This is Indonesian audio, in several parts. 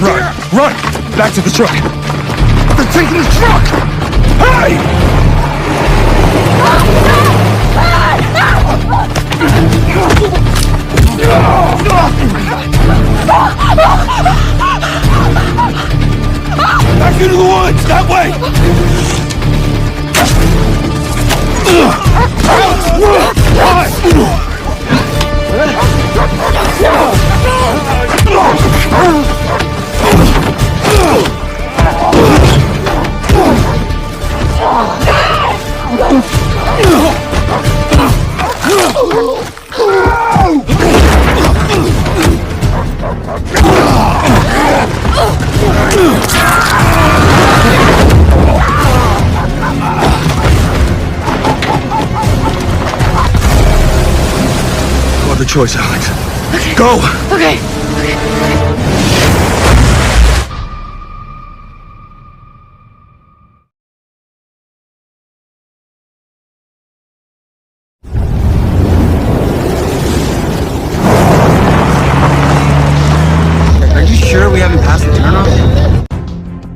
Run! Back to the truck! They're taking the truck! Hey! Back into the woods! That way! No other choice, Alex. Okay. Go! Okay. Are you sure we haven't passed the turnoff?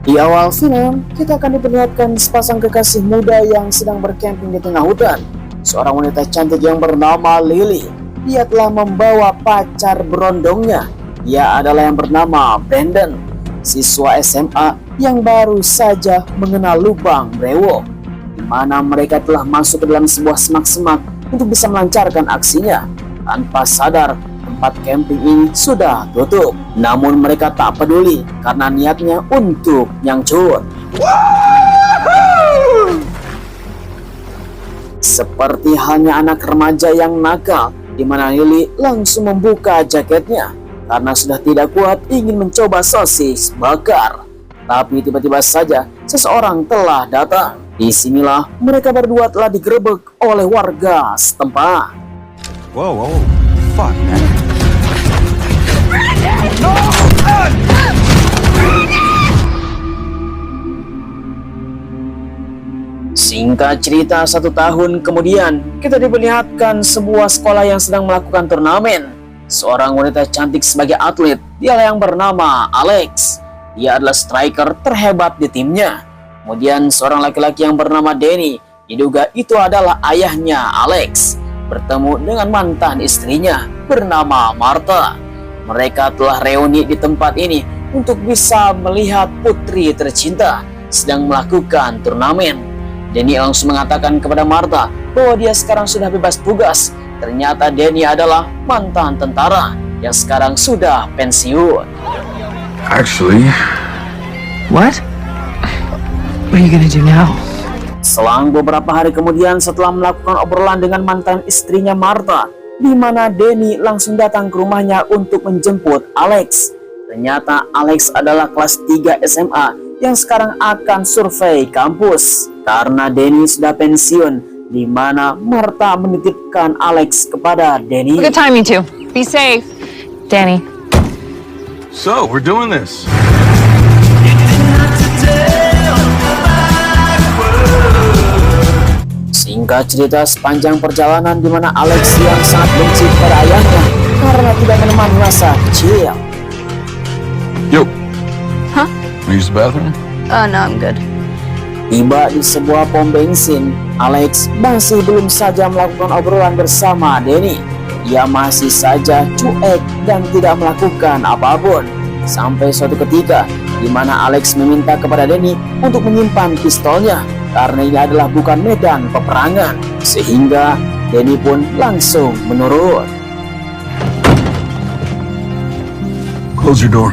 Di awal film, kita akan diperlihatkan sepasang kekasih muda yang sedang bercamping di tengah hutan. Seorang wanita cantik yang bernama Lily. Dia telah membawa pacar berondongnya. Dia adalah yang bernama Brandon, siswa SMA yang baru saja mengenal lubang brewok, di mana mereka telah masuk ke dalam sebuah semak-semak untuk bisa melancarkan aksinya. Tanpa sadar, tempat camping ini sudah tutup. Namun mereka tak peduli karena niatnya untuk nyangcut. Seperti halnya anak remaja yang nakal, di mana Lily langsung membuka jaketnya karena sudah tidak kuat ingin mencoba sosis bakar. Tapi tiba-tiba saja seseorang telah datang. Disinilah mereka berdua telah digerebek oleh warga setempat. Whoa, fuck, man. Singkat cerita, 1 tahun kemudian kita diperlihatkan sebuah sekolah yang sedang melakukan turnamen. Seorang wanita cantik sebagai atlet, dialah yang bernama Alex. Dia adalah striker terhebat di timnya. Kemudian seorang laki-laki yang bernama Danny, diduga itu adalah ayahnya Alex, bertemu dengan mantan istrinya bernama Martha. Mereka telah reuni di tempat ini untuk bisa melihat putri tercinta sedang melakukan turnamen. Danny langsung mengatakan kepada Martha bahwa dia sekarang sudah bebas tugas. Ternyata Danny adalah mantan tentara yang sekarang sudah pensiun. Actually... What? What are you gonna do now? Selang beberapa hari kemudian, setelah melakukan obrolan dengan mantan istrinya Martha, di mana Danny langsung datang ke rumahnya untuk menjemput Alex. Ternyata Alex adalah kelas 3 SMA yang sekarang akan survei kampus karena Danny sudah pensiun, di mana Martha menitipkan Alex kepada Danny. Good time, you two. Be safe. Danny. So, we're doing this. Singkat cerita, sepanjang perjalanan di mana Alex yang sangat benci kepada ayahnya karena tidak menemani masa kecil. Yo. Huh? Wanna use the bathroom? No, I'm good. Tiba di sebuah pom bensin, Alex masih belum saja melakukan obrolan bersama Danny. Ia masih saja cuek dan tidak melakukan apapun. Sampai suatu ketika, di mana Alex meminta kepada Danny untuk menyimpan pistolnya karena ini adalah bukan medan peperangan, sehingga Danny pun langsung menurut. Close your door.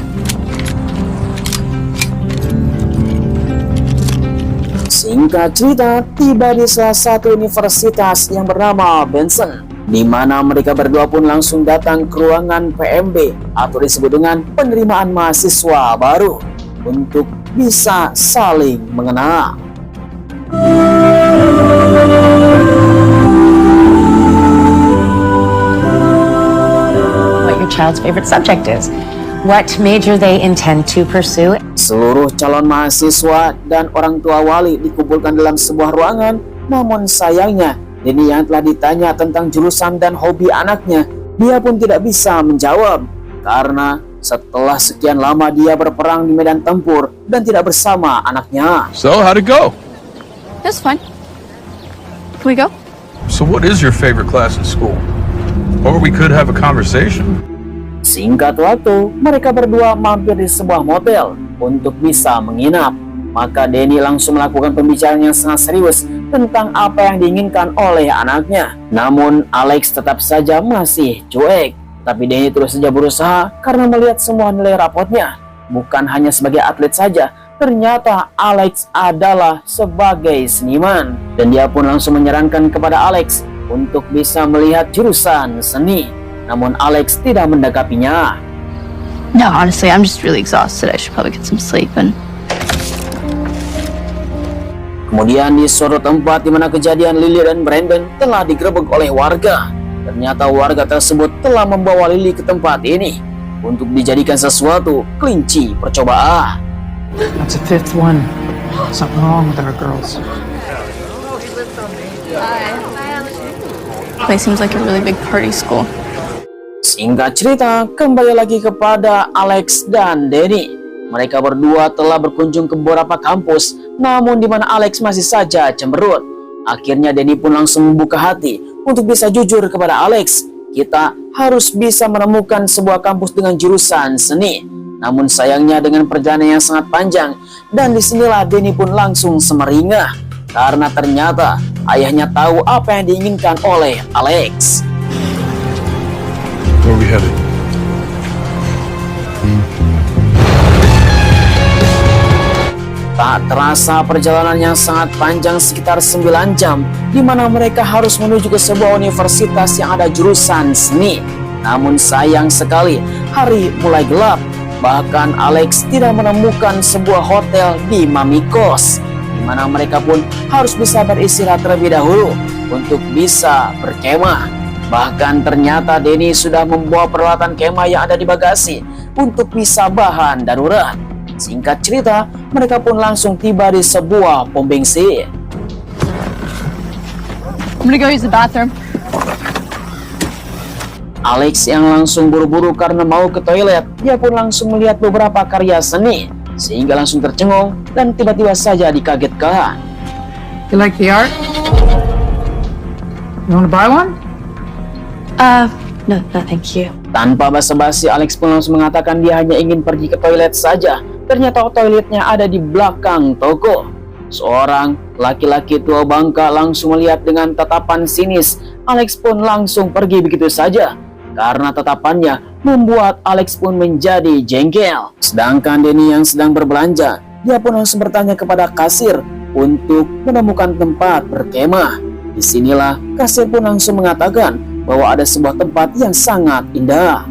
Singkat cerita, tiba di salah satu universitas yang bernama Benson, di mana mereka berdua pun langsung datang ke ruangan PMB atau disebut dengan penerimaan mahasiswa baru untuk bisa saling mengenal. What your child's favorite subject is, what major they intend to pursue. Seluruh calon mahasiswa dan orang tua wali dikumpulkan dalam sebuah ruangan, namun sayangnya Danny yang telah ditanya tentang jurusan dan hobi anaknya, dia pun tidak bisa menjawab karena setelah sekian lama dia berperang di medan tempur dan tidak bersama anaknya. So, how'd it go? That's fine. Can we go? So what is your favorite class in school? Or we could have a conversation. Singkat waktu, mereka berdua mampir di sebuah motel untuk bisa menginap. Maka Danny langsung melakukan pembicaraan yang sangat serius tentang apa yang diinginkan oleh anaknya. Namun Alex tetap saja masih cuek. Tapi Danny terus saja berusaha karena melihat semua nilai rapotnya. Bukan hanya sebagai atlet saja, ternyata Alex adalah sebagai seniman. Dan dia pun langsung menyarankan kepada Alex untuk bisa melihat jurusan seni. Namun Alex tidak mendekapinya. No, honestly, I'm just really exhausted. I should probably get some sleep. And Kemudian di suatu tempat di mana kejadian Lily dan Brandon telah digerebek oleh warga. Ternyata warga tersebut telah membawa Lily ke tempat ini untuk dijadikan sesuatu kelinci percobaan. That's a fifth one. Something wrong with our girls. place seems like a really big party school. Singkat cerita, kembali lagi kepada Alex dan Danny. Mereka berdua telah berkunjung ke beberapa kampus, namun di mana Alex masih saja cemberut. Akhirnya Danny pun langsung membuka hati untuk bisa jujur kepada Alex. Kita harus bisa menemukan sebuah kampus dengan jurusan seni. Namun sayangnya dengan perjalanan yang sangat panjang, dan disinilah Danny pun langsung semeringah. Karena ternyata ayahnya tahu apa yang diinginkan oleh Alex. Where are we headed? Tak terasa perjalanan yang sangat panjang sekitar 9 jam, di mana mereka harus menuju ke sebuah universitas yang ada jurusan seni. Namun sayang sekali, hari mulai gelap. Bahkan Alex tidak menemukan sebuah hotel di Mamikos, di mana mereka pun harus bisa beristirahat terlebih dahulu untuk bisa berkemah. Bahkan ternyata Danny sudah membawa peralatan kemah yang ada di bagasi untuk bisa bahan darurat. Singkat cerita, mereka pun langsung tiba di sebuah pom bensin. I'm gonna go use the bathroom. Alex yang langsung buru-buru karena mau ke toilet, dia pun langsung melihat beberapa karya seni, sehingga langsung tercengung dan tiba-tiba saja dikagetkan. You like the art? You want to buy one? No, thank you. Tanpa basa-basi, Alex pun langsung mengatakan dia hanya ingin pergi ke toilet saja. Ternyata toiletnya ada di belakang toko. Seorang laki-laki tua bangka langsung melihat dengan tatapan sinis. Alex pun langsung pergi begitu saja. Karena tatapannya membuat Alex pun menjadi jengkel. Sedangkan Danny yang sedang berbelanja, dia pun langsung bertanya kepada kasir untuk menemukan tempat berkemah. Disinilah kasir pun langsung mengatakan bahwa ada sebuah tempat yang sangat indah.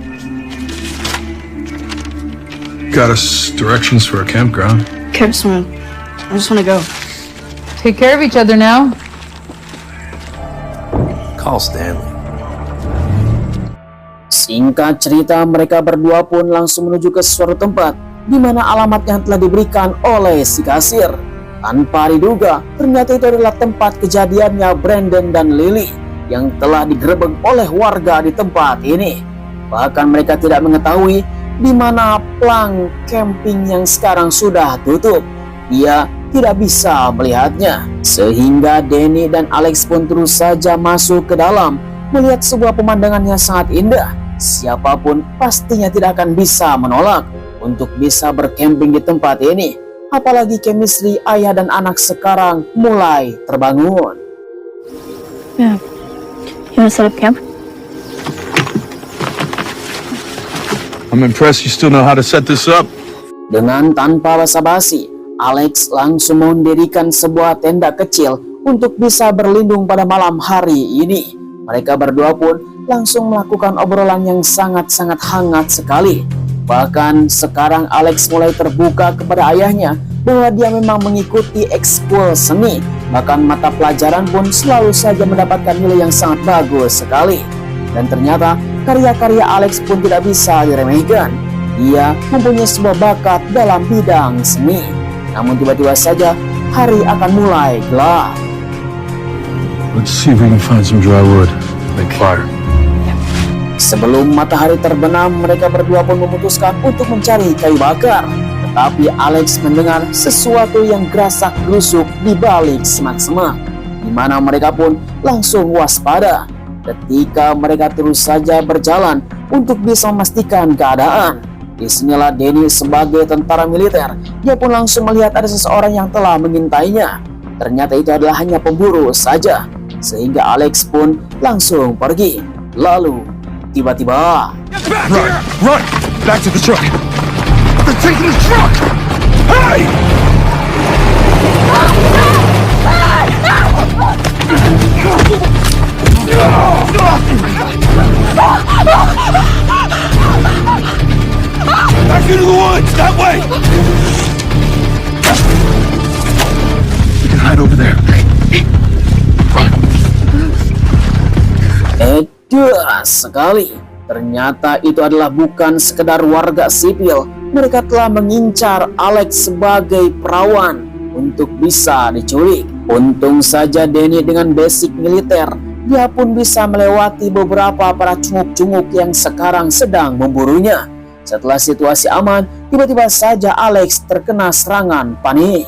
Got us directions for a campground. Okay, I just wanna go. Take care of each other now. Call Stanley. Singkat cerita, mereka berdua pun langsung menuju ke suatu tempat di mana alamat yang telah diberikan oleh si kasir. Tanpa diduga, ternyata itu adalah tempat kejadiannya Brandon dan Lily yang telah digerebek oleh warga di tempat ini. Bahkan mereka tidak mengetahui di mana plang camping yang sekarang sudah tutup. Dia tidak bisa melihatnya. Sehingga Danny dan Alex pun terus saja masuk ke dalam, melihat sebuah pemandangan yang sangat indah. Siapapun pastinya tidak akan bisa menolak untuk bisa bercamping di tempat ini. Apalagi chemistry ayah dan anak sekarang mulai terbangun. Yeah. You wanna set up camp? I'm impressed you still know how to set this up. Dengan tanpa basa-basi, Alex langsung mendirikan sebuah tenda kecil untuk bisa berlindung pada malam hari ini. Mereka berdua pun langsung melakukan obrolan yang sangat-sangat hangat sekali. Bahkan sekarang Alex mulai terbuka kepada ayahnya bahwa dia memang mengikuti ekskul seni. Bahkan mata pelajaran pun selalu saja mendapatkan nilai yang sangat bagus sekali. Dan ternyata karya-karya Alex pun tidak bisa diremehkan. Dia mempunyai sebuah bakat dalam bidang seni. Namun tiba-tiba saja hari akan mulai gelap. Let's see if we can find some dry wood. Make fire. Sebelum matahari terbenam, mereka berdua pun memutuskan untuk mencari kayu bakar. Tetapi Alex mendengar sesuatu yang gerasak-gerusuk di balik semak-semak, di mana mereka pun langsung waspada. Ketika mereka terus saja berjalan untuk bisa memastikan keadaan, disinilah Danny sebagai tentara militer, dia pun langsung melihat ada seseorang yang telah mengintainya. Ternyata itu adalah hanya pemburu saja, sehingga Alex pun langsung pergi. Lalu tiba-tiba, Run! Run! Back to the truck! They're taking the truck! Hey! Back into the woods! That way! We can hide over there. Sekali. Ternyata itu adalah bukan sekedar warga sipil. Mereka telah mengincar Alex sebagai perawan untuk bisa diculik. Untung saja Danny dengan basic militer, dia pun bisa melewati beberapa para cunguk-cunguk yang sekarang sedang memburunya. Setelah situasi aman, tiba-tiba saja Alex terkena serangan panik.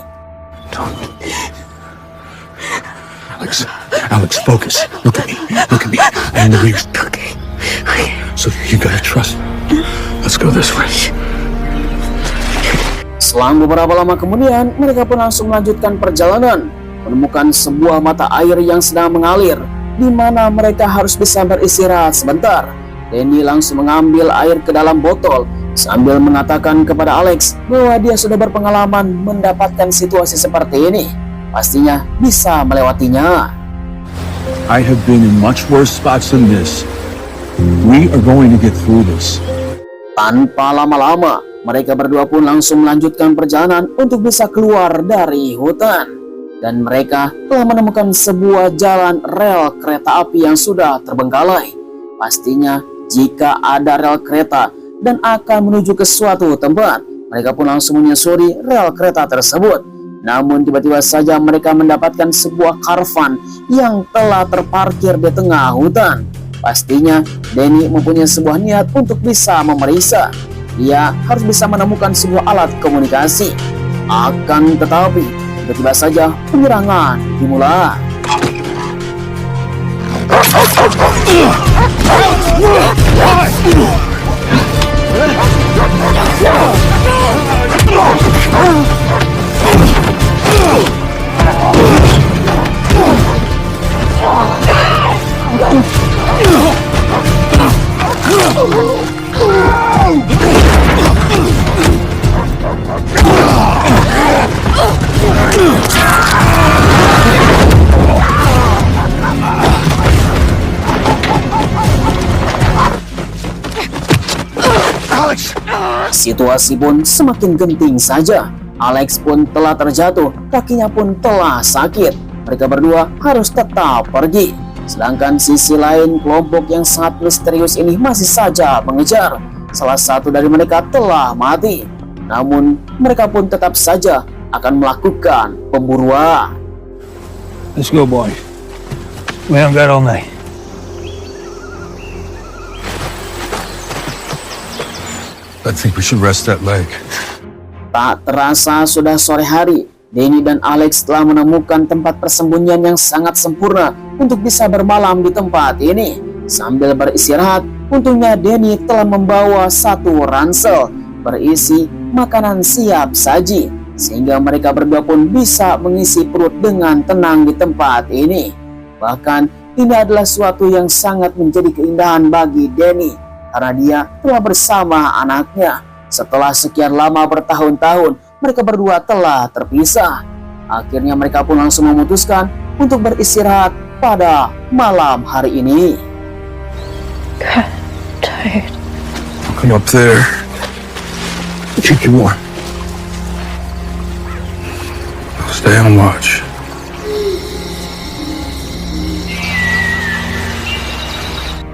Alex, focus. Look at me. Look at me. I know you're stuck. So you gotta trust me. Let's go this way. Selang beberapa lama kemudian, mereka pun langsung melanjutkan perjalanan, menemukan sebuah mata air yang sedang mengalir, di mana mereka harus bisa beristirahat sebentar. Danny langsung mengambil air ke dalam botol, sambil mengatakan kepada Alex bahwa dia sudah berpengalaman mendapatkan situasi seperti ini. Pastinya bisa melewatinya. I have been in much worse spots than this. We are going to get through this. Tanpa lama-lama, mereka berdua pun langsung melanjutkan perjalanan untuk bisa keluar dari hutan. Dan mereka telah menemukan sebuah jalan rel kereta api yang sudah terbengkalai. Pastinya jika ada rel kereta dan akan menuju ke suatu tempat, mereka pun langsung menyusuri rel kereta tersebut. Namun tiba-tiba saja mereka mendapatkan sebuah karavan yang telah terparkir di tengah hutan. Pastinya Danny mempunyai sebuah niat untuk bisa memeriksa. Dia harus bisa menemukan sebuah alat komunikasi. Akan tetapi tiba-tiba saja penyerangan dimulai. Situasi pun semakin genting saja. Alex pun telah terjatuh, kakinya pun telah sakit. Mereka berdua harus tetap pergi. Sedangkan sisi lain, kelompok yang sangat misterius ini masih saja mengejar. Salah satu dari mereka telah mati. Namun mereka pun tetap saja akan melakukan pemburuan. Let's go, boy. We haven't got all night. I think we should rest that leg. Tak terasa sudah sore hari. Danny dan Alex telah menemukan tempat persembunyian yang sangat sempurna untuk bisa bermalam di tempat ini. Sambil beristirahat, untungnya Danny telah membawa satu ransel berisi makanan siap saji, sehingga mereka berdua pun bisa mengisi perut dengan tenang di tempat ini. Bahkan ini adalah suatu yang sangat menjadi keindahan bagi Danny, karena dia telah bersama anaknya. Setelah sekian lama bertahun-tahun, mereka berdua telah terpisah. Akhirnya mereka pun langsung memutuskan untuk beristirahat pada malam hari ini. God, tired. I'll come up there. Keep you warm. Stay on watch.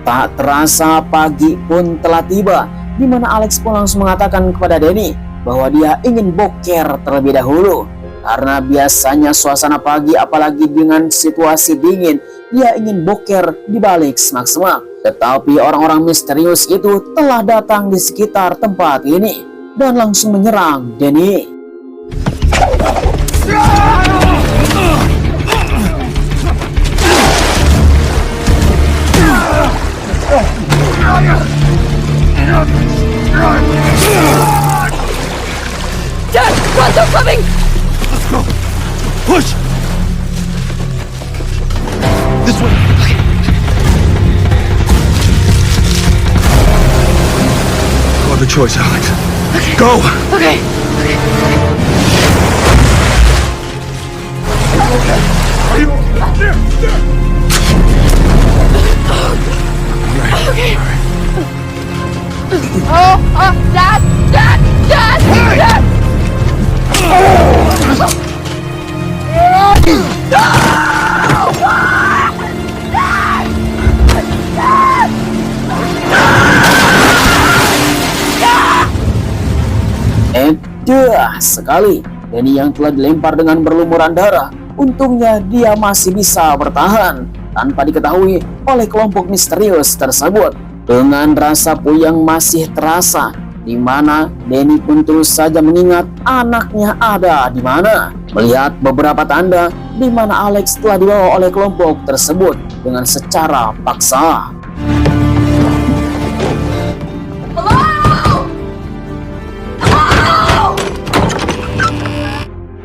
Tak terasa pagi pun telah tiba, di mana Alex pun langsung mengatakan kepada Danny bahwa dia ingin boker terlebih dahulu. Karena biasanya suasana pagi, apalagi dengan situasi dingin, dia ingin boker di balik semak-semak. Tetapi orang-orang misterius itu telah datang di sekitar tempat ini dan langsung menyerang Danny. Dad, run, they're coming! Push! This way! No other choice, Alex. Go! Okay. Okay. Dad! Dad! Dad! Dad! Sekali Danny yang telah dilempar dengan berlumuran darah, untungnya dia masih bisa bertahan tanpa diketahui oleh kelompok misterius tersebut. Dengan rasa puyeng masih terasa, di mana Danny pun terus saja mengingat anaknya ada di mana. Melihat beberapa tanda di mana Alex telah dibawa oleh kelompok tersebut dengan secara paksa.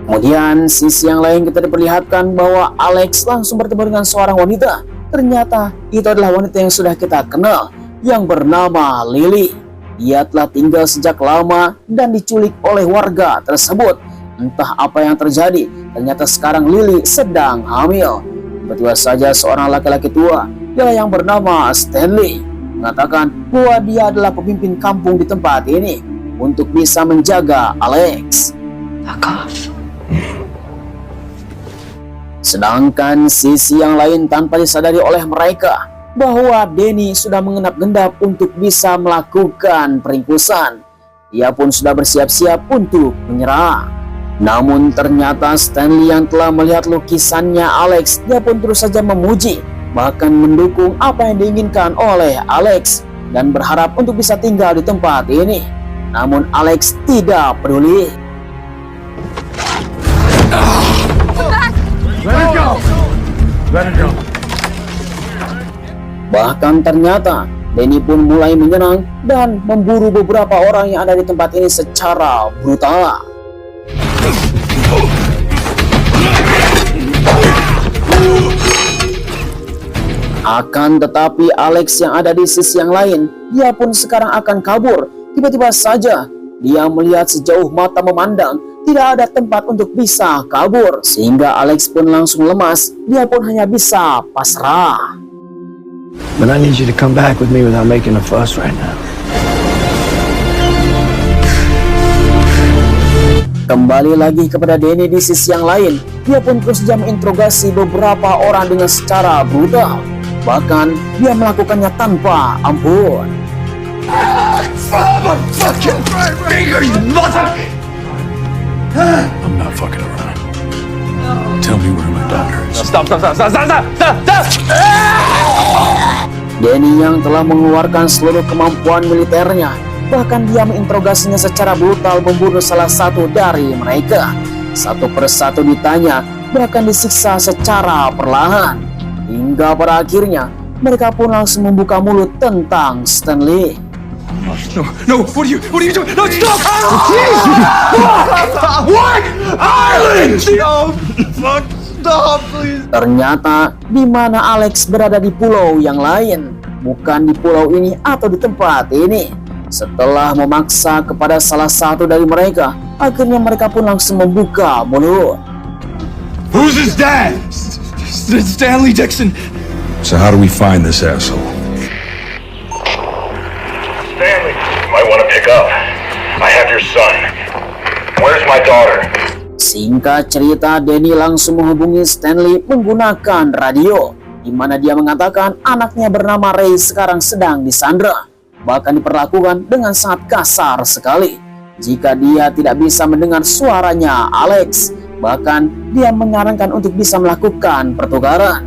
Kemudian sisi yang lain kita diperlihatkan bahwa Alex langsung bertemu dengan seorang wanita. Ternyata itu adalah wanita yang sudah kita kenal, yang bernama Lily. Dia telah tinggal sejak lama dan diculik oleh warga tersebut. Entah apa yang terjadi, ternyata sekarang Lily sedang hamil. Tiba-tiba saja seorang laki-laki tua, dia yang bernama Stanley, mengatakan bahwa dia adalah pemimpin kampung di tempat ini untuk bisa menjaga Alex. Fuck off. Sedangkan sisi yang lain tanpa disadari oleh mereka bahwa Danny sudah mengenap-genap untuk bisa melakukan peringkusan. Dia pun sudah bersiap-siap untuk menyerah. Namun ternyata Stanley yang telah melihat lukisannya Alex, dia pun terus saja memuji, bahkan mendukung apa yang diinginkan oleh Alex dan berharap untuk bisa tinggal di tempat ini. Namun Alex tidak peduli. Let her go! Let her go! Bahkan ternyata Danny pun mulai menyerang dan memburu beberapa orang yang ada di tempat ini secara brutal. Akan tetapi Alex yang ada di sisi yang lain, dia pun sekarang akan kabur. Tiba-tiba saja dia melihat sejauh mata memandang, tidak ada tempat untuk bisa kabur, sehingga Alex pun langsung lemas. Dia pun hanya bisa pasrah. But I need you to come back with me without making a fuss right now. Kembali lagi kepada Danny di sisi yang lain, dia pun terus saja menginterogasi beberapa orang dengan secara brutal. Bahkan dia melakukannya tanpa ampun. I'm not fucking around. Tell me where my daughter is. Stop. Danny yang telah mengeluarkan seluruh kemampuan militernya, bahkan dia menginterogasinya secara brutal, membunuh salah satu dari mereka. Satu persatu ditanya, bahkan disiksa secara perlahan. Hingga pada akhirnya, mereka pun langsung membuka mulut tentang Stanley. No, what are you doing? No, stop! What? Island! Stop, please. Ternyata di mana Alex berada di pulau yang lain, bukan di pulau ini atau di tempat ini. Setelah memaksa kepada salah satu dari mereka, akhirnya mereka pun langsung membuka mulut. Who's his dad? Stanley Dixon. So how do we find this asshole? Stanley, you might want to pick up. I have your son. Where's my daughter? Singkat cerita, Danny langsung menghubungi Stanley menggunakan radio, di mana dia mengatakan anaknya bernama Ray sekarang sedang disandra, bahkan diperlakukan dengan sangat kasar sekali. Jika dia tidak bisa mendengar suaranya Alex, bahkan dia menyarankan untuk bisa melakukan pertukaran.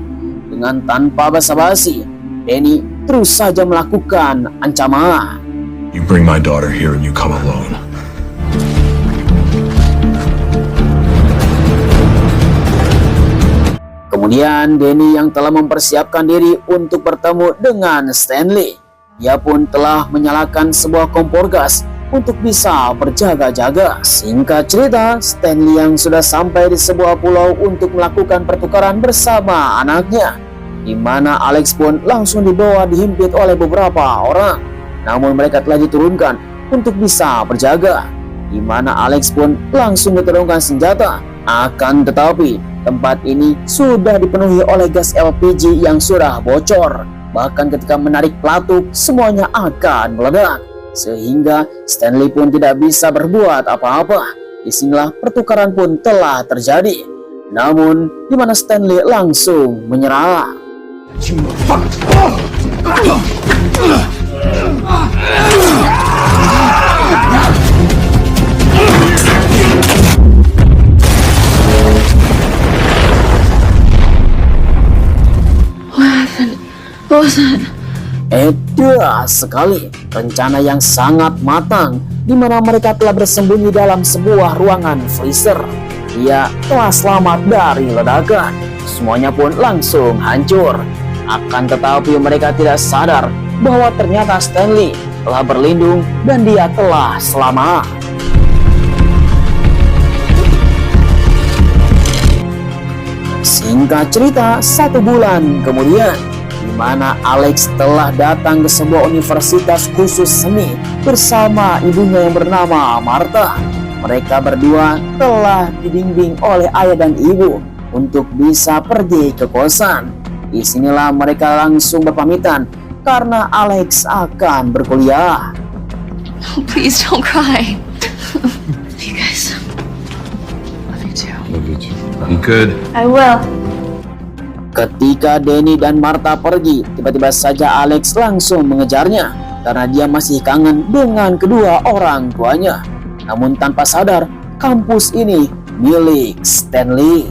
Dengan tanpa basa-basi, Danny terus saja melakukan ancaman. You bring my daughter here and you come alone. Kemudian Danny yang telah mempersiapkan diri untuk bertemu dengan Stanley. Ia pun telah menyalakan sebuah kompor gas untuk bisa berjaga-jaga. Singkat cerita, Stanley yang sudah sampai di sebuah pulau untuk melakukan pertukaran bersama anaknya, di mana Alex pun langsung dibawa dihimpit oleh beberapa orang. Namun mereka telah diturunkan untuk bisa berjaga, di mana Alex pun langsung diturunkan senjata. Akan tetapi tempat ini sudah dipenuhi oleh gas LPG yang sudah bocor. Bahkan ketika menarik pelatuk, semuanya akan meledak. Sehingga Stanley pun tidak bisa berbuat apa-apa. Disinilah pertukaran pun telah terjadi. Namun, di mana Stanley langsung menyerah. What was that? Edah sekali, rencana yang sangat matang di mana mereka telah bersembunyi dalam sebuah ruangan freezer. Ia telah selamat dari ledakan. Semuanya pun langsung hancur. Akan tetapi mereka tidak sadar bahwa ternyata Stanley telah berlindung dan dia telah selamat. Singkat cerita, 1 bulan kemudian, di mana Alex telah datang ke sebuah universitas khusus seni bersama ibunya yang bernama Martha. Mereka berdua telah dibimbing oleh ayah dan ibu untuk bisa pergi ke kosan. Disinilah mereka langsung berpamitan karena Alex akan berkuliah. Oh, please don't cry. Love you guys. Love you too. Be good. I will. Ketika Danny dan Martha pergi, tiba-tiba saja Alex langsung mengejarnya karena dia masih kangen dengan kedua orang tuanya. Namun tanpa sadar, kampus ini milik Stanley.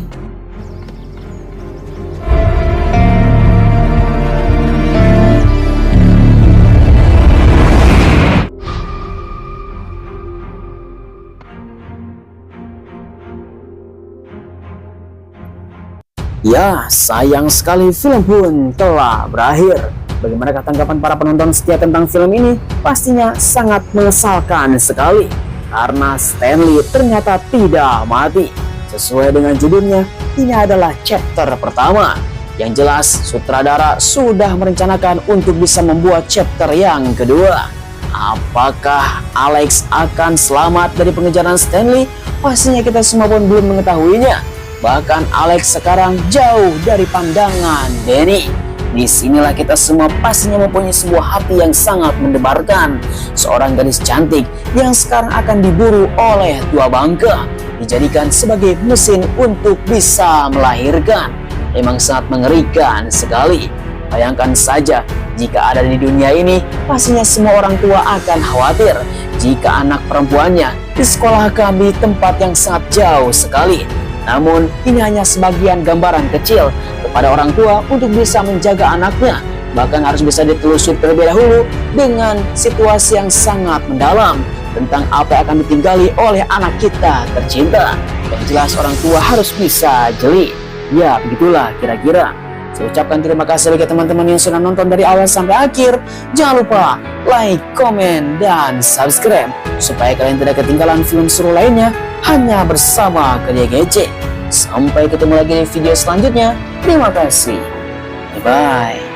Ya, sayang sekali film pun telah berakhir. Bagaimana tanggapan para penonton setia tentang film ini? Pastinya sangat mengesalkan sekali. Karena Stanley ternyata tidak mati. Sesuai dengan judulnya, ini adalah chapter pertama. Yang jelas, sutradara sudah merencanakan untuk bisa membuat chapter yang kedua. Apakah Alex akan selamat dari pengejaran Stanley? Pastinya kita semua pun belum mengetahuinya. Bahkan Alex sekarang jauh dari pandangan Danny. Disinilah kita semua pastinya mempunyai sebuah hati yang sangat mendebarkan. Seorang gadis cantik yang sekarang akan diburu oleh tua bangka, dijadikan sebagai mesin untuk bisa melahirkan. Memang sangat mengerikan sekali. Bayangkan saja, jika ada di dunia ini, pastinya semua orang tua akan khawatir jika anak perempuannya disekolahkan di tempat yang sangat jauh sekali. Namun, ini hanya sebagian gambaran kecil kepada orang tua untuk bisa menjaga anaknya. Bahkan harus bisa ditelusuri terlebih dahulu dengan situasi yang sangat mendalam tentang apa yang akan ditinggali oleh anak kita tercinta. Yang jelas orang tua harus bisa jeli. Ya, begitulah kira-kira. Saya ucapkan terima kasih bagi teman-teman yang sudah nonton dari awal sampai akhir. Jangan lupa like, komen, dan subscribe supaya kalian tidak ketinggalan film seru lainnya hanya bersama Karya Gece. Sampai ketemu lagi di video selanjutnya. Terima kasih. Bye-bye.